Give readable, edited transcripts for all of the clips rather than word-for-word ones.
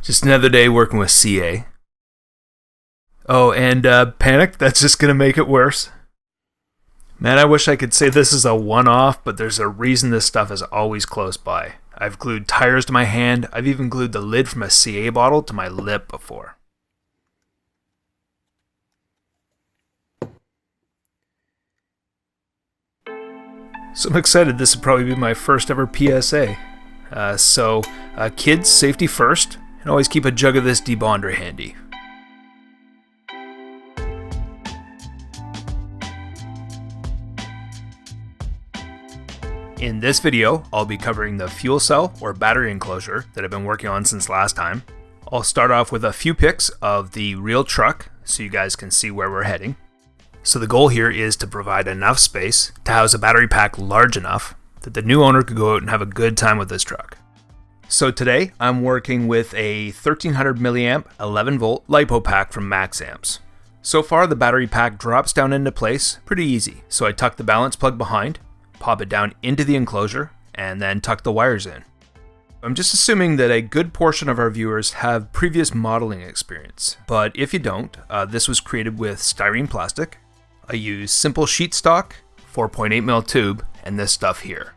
Just another day working with CA. Oh, and panic, that's just going to make it worse. Man, I wish I could say this is a one-off, but there's a reason this stuff is always close by. I've glued tires to my hand. I've even glued the lid from a CA bottle to my lip before. So I'm excited. This will probably be my first ever PSA. Kids, safety first, and always keep a jug of this debonder handy. In this video, I'll be covering the fuel cell or battery enclosure that I've been working on since last time. I'll start off with a few pics of the real truck so you guys can see where we're heading. So the goal here is to provide enough space to house a battery pack large enough that the new owner could go out and have a good time with this truck. So today, I'm working with a 1300 milliamp 11 volt LiPo pack from Max Amps. So far, the battery pack drops down into place pretty easy. So I tuck the balance plug behind, pop it down into the enclosure, and then tuck the wires in. I'm just assuming that a good portion of our viewers have previous modeling experience, but if you don't, this was created with styrene plastic. I use simple sheet stock, 4.8mm tube, and this stuff here.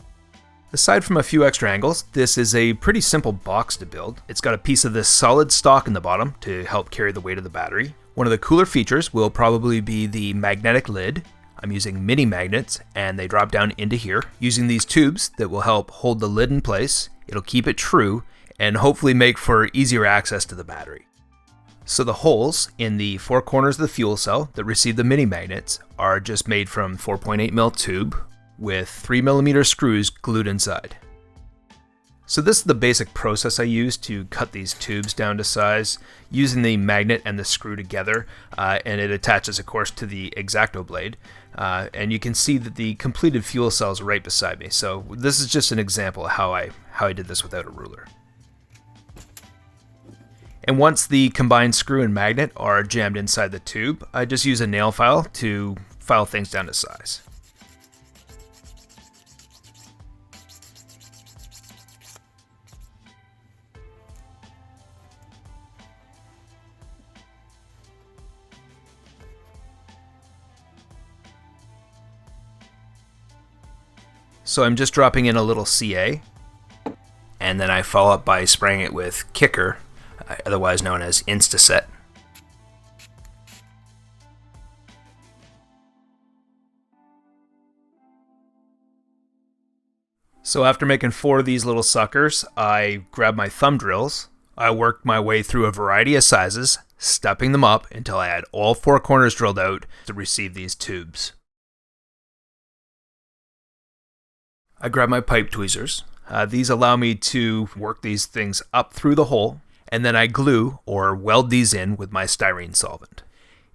Aside from a few extra angles, this is a pretty simple box to build. It's got a piece of this solid stock in the bottom to help carry the weight of the battery. One of the cooler features will probably be the magnetic lid. I'm using mini magnets and they drop down into here. Using these tubes that will help hold the lid in place, it'll keep it true and hopefully make for easier access to the battery. So the holes in the four corners of the fuel cell that receive the mini magnets are just made from 4.8mm tube with 3mm screws glued inside. So this is the basic process I use to cut these tubes down to size, using the magnet and the screw together, and it attaches of course to the X-Acto blade. And you can see that the completed fuel cell is right beside me. So this is just an example of how I did this without a ruler. And once the combined screw and magnet are jammed inside the tube, I just use a nail file to file things down to size. So I'm just dropping in a little CA, and then I follow up by spraying it with Kicker, otherwise known as Instaset. So after making 4 of these little suckers, I grabbed my thumb drills. I worked my way through a variety of sizes, stepping them up until I had all 4 corners drilled out to receive these tubes. I grab my pipe tweezers. These allow me to work these things up through the hole, and then I glue or weld these in with my styrene solvent.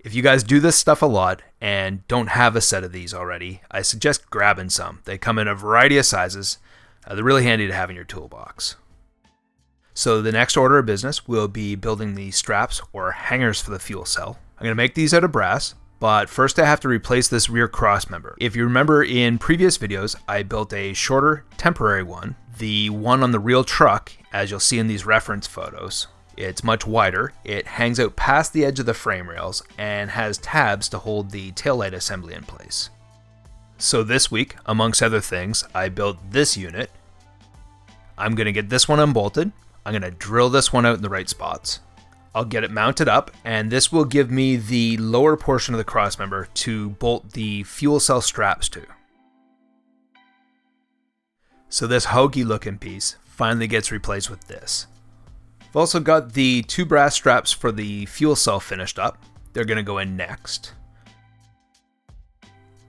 If you guys do this stuff a lot and don't have a set of these already, I suggest grabbing some. They come in a variety of sizes. They're really handy to have in your toolbox. So the next order of business will be building the straps or hangers for the fuel cell. I'm going to make these out of brass. But first I have to replace this rear crossmember. If you remember in previous videos, I built a shorter temporary one. The one on the real truck, as you'll see in these reference photos, it's much wider. It hangs out past the edge of the frame rails and has tabs to hold the taillight assembly in place. So this week, amongst other things, I built this unit. I'm going to get this one unbolted. I'm going to drill this one out in the right spots. I'll get it mounted up, and this will give me the lower portion of the crossmember to bolt the fuel cell straps to. So this hokey looking piece finally gets replaced with this. I've also got the 2 brass straps for the fuel cell finished up. They're going to go in next.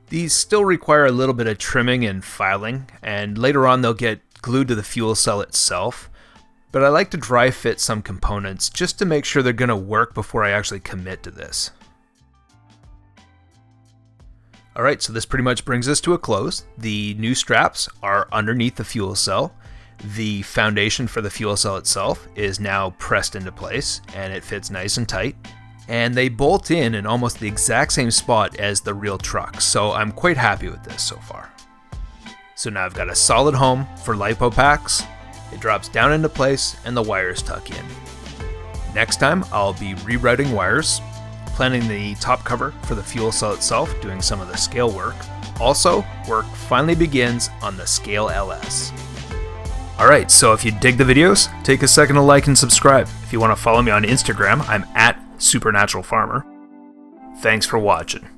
These still require a little bit of trimming and filing, and later on they'll get glued to the fuel cell itself. But I like to dry fit some components just to make sure they're going to work before I actually commit to this. Alright, so this pretty much brings us to a close. The new straps are underneath the fuel cell. The foundation for the fuel cell itself is now pressed into place and it fits nice and tight. And they bolt in almost the exact same spot as the real truck, so I'm quite happy with this so far. So now I've got a solid home for LiPo packs, it drops down into place and the wires tuck in. Next time, I'll be rerouting wires, planning the top cover for the fuel cell itself, doing some of the scale work. Also, work finally begins on the Scale LS. Alright, so if you dig the videos, take a second to like and subscribe. If you want to follow me on Instagram, I'm at Supernatural Farmer. Thanks for watching.